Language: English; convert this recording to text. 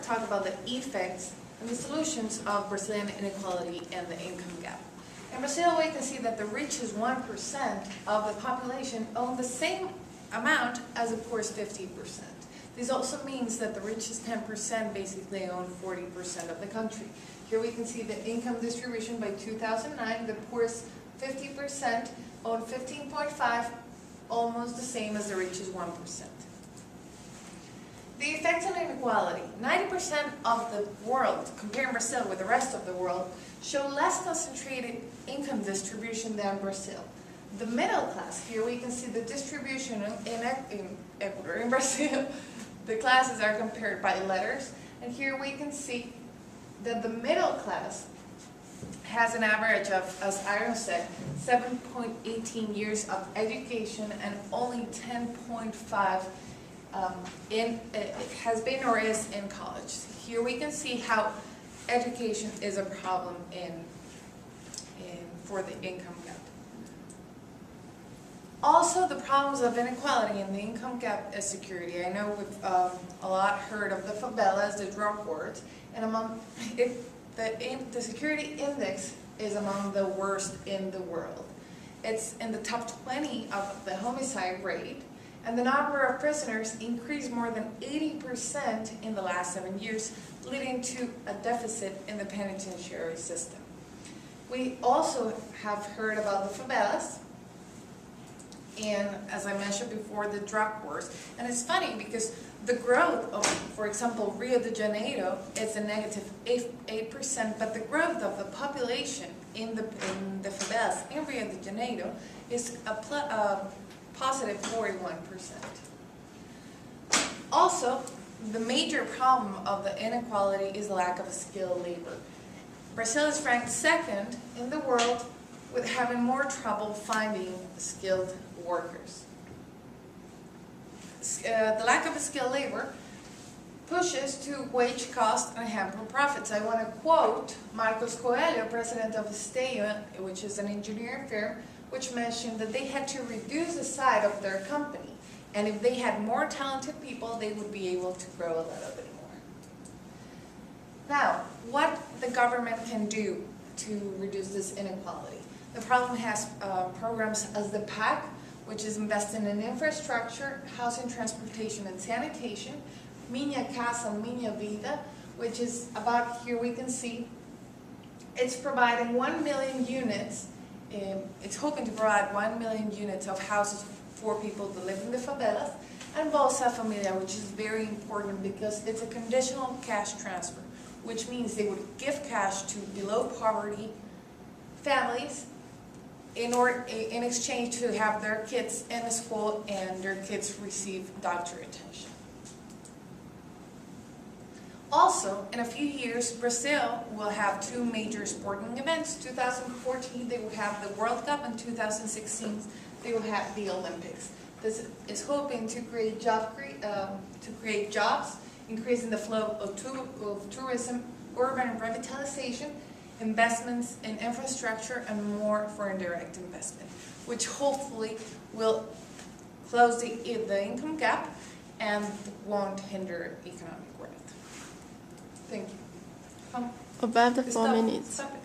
to talk about the effects and the solutions of Brazilian inequality and the income gap. In Brazil, we can see that the richest 1% of the population own the same amount as the poorest 50%. This also means that the richest 10% basically own 40% of the country. Here we can see the income distribution by 2009. The poorest 50% own 15.5, almost the same as the richest 1%. The effects on inequality. 90% of the world, comparing Brazil with the rest of the world, show less concentrated income distribution than Brazil. The middle class, here we can see the distribution in Ecuador. In Brazil, the classes are compared by letters, and here we can see that the middle class has an average of, as Iron said, 7.18 years of education and only 10.5 has been or is in college. Here we can see how education is a problem for the income gap. Also, the problems of inequality and the income gap is security. I know we've a lot heard of the favelas, the drug wars, and among the security index is among the worst in the world. It's in the top 20 of the homicide rate, and the number of prisoners increased more than 80% in the last 7 years, leading to a deficit in the penitentiary system. We also have heard about the favelas, and as I mentioned before, the drug wars. And it's funny because the growth of, for example, Rio de Janeiro is a negative 8%, but the growth of the population in the favelas in Rio de Janeiro is a positive 41%. Also, the major problem of the inequality is the lack of skilled labor. Brazil is ranked second in the world with having more trouble finding skilled workers. The lack of skilled labor pushes to wage cost and hamper profits. I want to quote Marcos Coelho, president of Esteo, which is an engineering firm, which mentioned that they had to reduce the size of their company, and if they had more talented people, they would be able to grow a little bit more. Now, what the government can do to reduce this inequality? The problem has programs as the PAC, which is investing in infrastructure, housing, transportation, and sanitation. Minha Casa, Minha Vida, which is about, here we can see, it's providing 1 million units. It's hoping to provide 1 million units of houses for people that live in the favelas, and Bolsa Familia, which is very important because it's a conditional cash transfer, which means they would give cash to below poverty families in exchange to have their kids in a school and their kids receive doctorate attention. Also, in a few years, Brazil will have two major sporting events. 2014, they will have the World Cup, and 2016, they will have the Olympics. This is hoping to create jobs, increasing the flow of tourism, urban revitalization, investments in infrastructure, and more foreign direct investment, which hopefully will close the income gap and won't hinder economic growth. Thank you. Above the 4 minutes. Stop it.